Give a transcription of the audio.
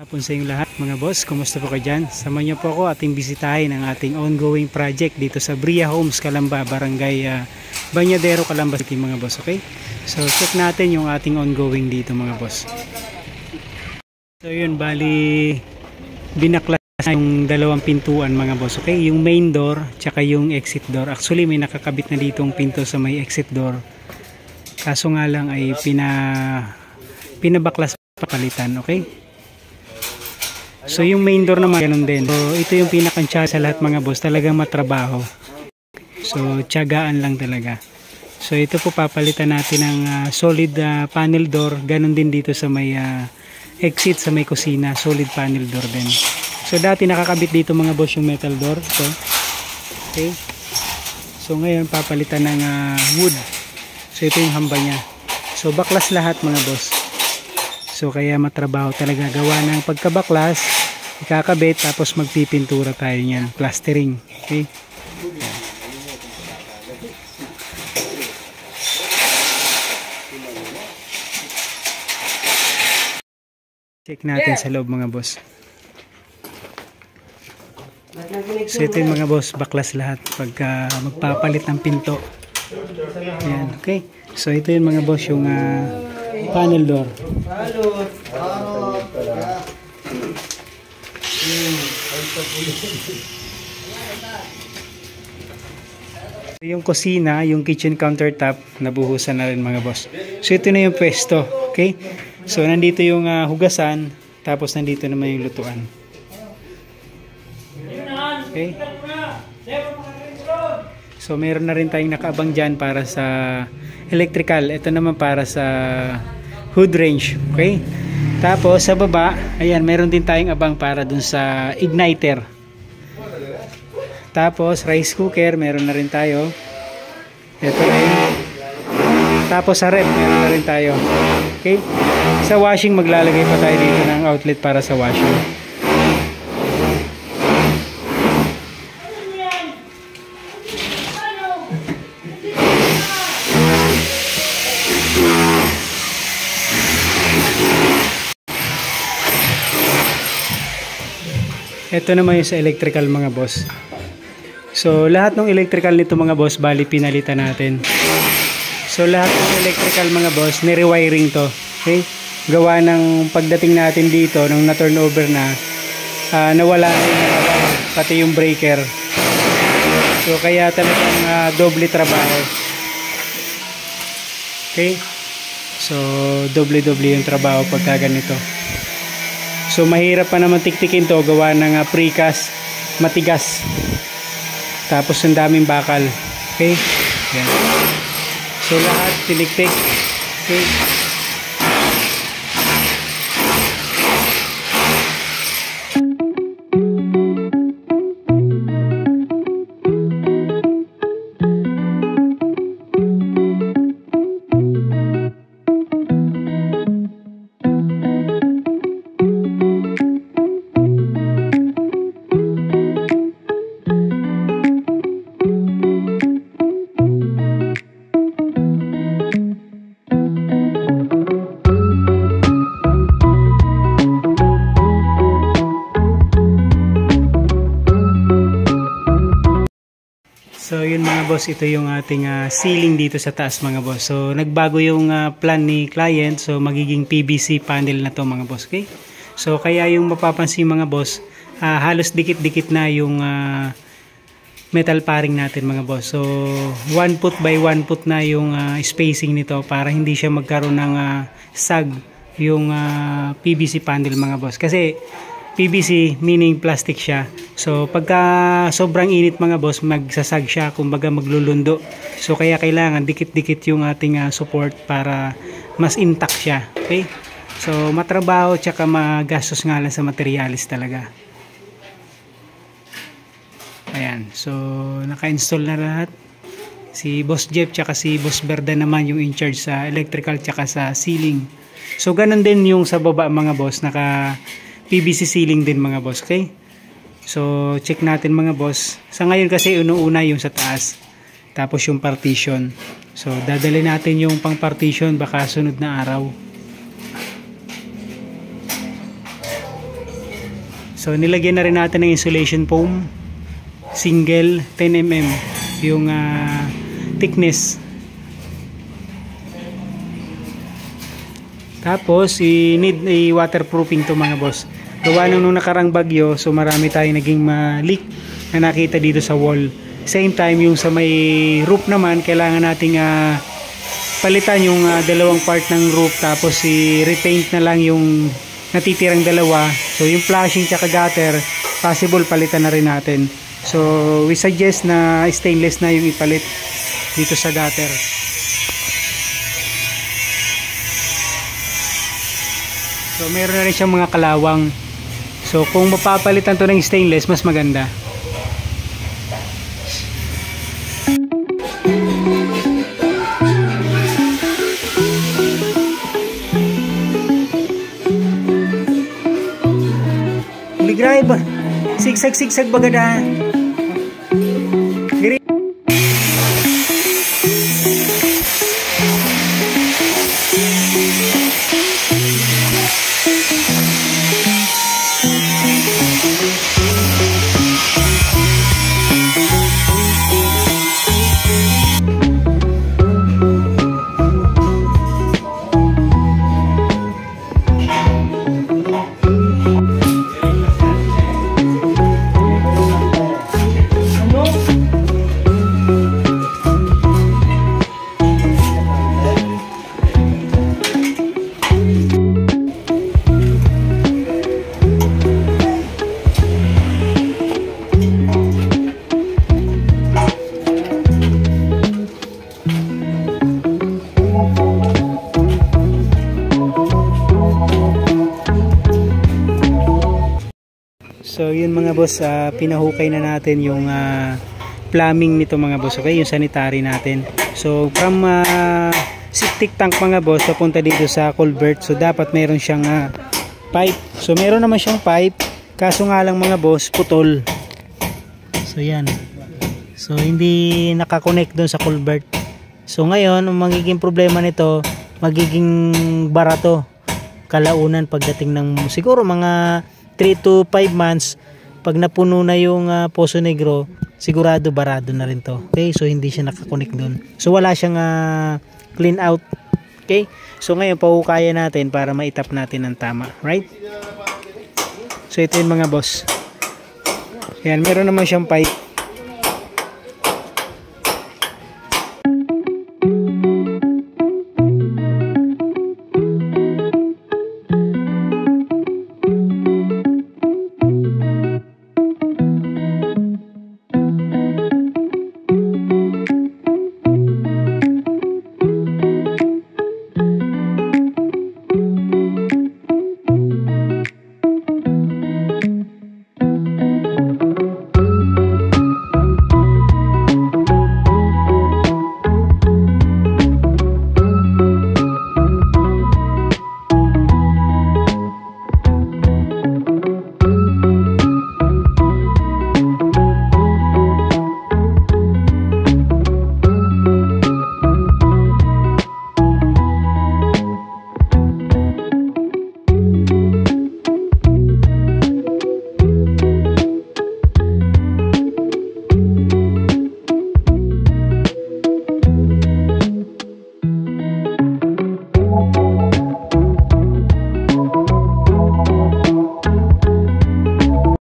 Hapon sa inyong lahat mga boss, kumusta po kayo dyan? Samahan niyo po ako ating bisitahin ang ating ongoing project dito sa Bria Homes, Calamba, Barangay Bañadero, Calamba City mga boss, okay? So check natin yung ating ongoing dito mga boss. So yun, bali binaklas yung dalawang pintuan mga boss, okay? Yung main door, tsaka yung exit door. Actually may nakakabit na ditong pinto sa may exit door. Kaso nga lang ay pinabaklas papalitan, okay? So yung main door naman ganun din. So ito yung pinakansya sa lahat mga boss, talagang matrabaho. So tiyagaan lang talaga. So ito po papalitan natin ng solid panel door. Ganun din dito sa may exit sa may kusina, solid panel door din. So dati nakakabit dito mga boss yung metal door. So okay. So ngayon papalitan ng wood. So ito yung hamba niya. So baklas lahat mga boss. So kaya matrabaho talaga, gawa ng pagkabaklas, ikakabit tapos magpipintura tayo niyan, plastering. Okay? Check natin sa loob mga boss. So ito yung mga boss, baklas lahat pagka magpapalit ng pinto. Ayan, okay? So ito yung mga boss, yung panel door. Yung kusina, yung kitchen countertop, nabuhusan na rin mga boss. So ito na yung pwesto, okay? So nandito yung hugasan, tapos nandito naman yung lutuan. Okay? So meron na rin tayong nakaabang dyan para sa electrical. Ito naman para sa hood range. Okay? Tapos sa baba, ayan, meron din tayong abang para dun sa igniter. Tapos rice cooker, meron na rin tayo. Ito rin. Tapos sa ref, meron na rin tayo. Okay? Sa washing, maglalagay pa tayo dito ng outlet para sa washing. Ito naman yung sa electrical mga boss. So lahat ng electrical nito mga boss, bali pinalitan natin. So lahat ng electrical mga boss, ni-rewiring to. Okay? Gawa ng pagdating natin dito, nung na-turnover na, nawala na yung pati yung breaker. So kaya talagang doble trabaho. Okay? So doble-doble yung trabaho pagka ganito. So mahirap pa naman tiktikin to, gawa ng precast, matigas. Tapos ang daming bakal. Okay? Yan. So lahat tiniktik. Okay? So yun mga boss, ito yung ating ceiling dito sa taas mga boss. So nagbago yung plan ni client, so magiging PVC panel na to mga boss, okay? So kaya yung mapapansin mga boss, halos dikit-dikit na yung metal paring natin mga boss. So 1 foot by 1 foot na yung spacing nito para hindi siya magkaroon ng sag yung PVC panel mga boss. Kasi PVC meaning plastic siya. So pagka sobrang init mga boss, magsasag siya, kumbaga maglulundo. So kaya kailangan dikit-dikit yung ating support para mas intact siya. Okay? So matrabaho tsaka magastos nga lang sa materialis talaga. Ayan. So naka-install na lahat. Si Boss Jeff tsaka si Boss Berda naman yung in charge sa electrical tsaka sa ceiling. So ganun din yung sa baba mga boss, naka PVC ceiling din mga boss, okay? So check natin mga boss. Sa ngayon kasi una yung sa taas, tapos yung partition. So dadali natin yung pang partition baka sunod na araw. So nilagyan na rin natin ng insulation foam, single 10 mm yung thickness. Tapos i-need i-waterproofing to mga boss. Gawa nung nakarang bagyo, so marami tayong naging leak na nakita dito sa wall. Same time yung sa may roof naman, kailangan nating palitan yung dalawang part ng roof, tapos i-repaint na lang yung natitirang dalawa. So yung flashing tsaka gutter, possible palitan na rin natin. So we suggest na stainless na yung ipalit dito sa gutter. So meron na rin siyang mga kalawang. So kung mapapalitan to ng stainless, mas maganda. Ligrib, sigsag bagada. So yun mga boss, pinahukay na natin yung plumbing nito mga boss, okay, yung sanitary natin. So from septic tank mga boss papunta dito sa culvert, so dapat meron siyang pipe. So meron naman siyang pipe, kaso nga lang mga boss, putol. So yan, so hindi nakakonect doon sa culvert. So ngayon ang magiging problema nito, magiging barato kalaunan pagdating ng siguro mga 3 to 5 months. Pag napuno na yung Poso Negro, sigurado barado na rin to. Okay, so hindi siya nakakonect doon. So wala siyang clean out. Okay, so ngayon pahukayan natin para maitap natin ng tama, right? So ito yung mga boss. Yan, meron naman siyang pipe.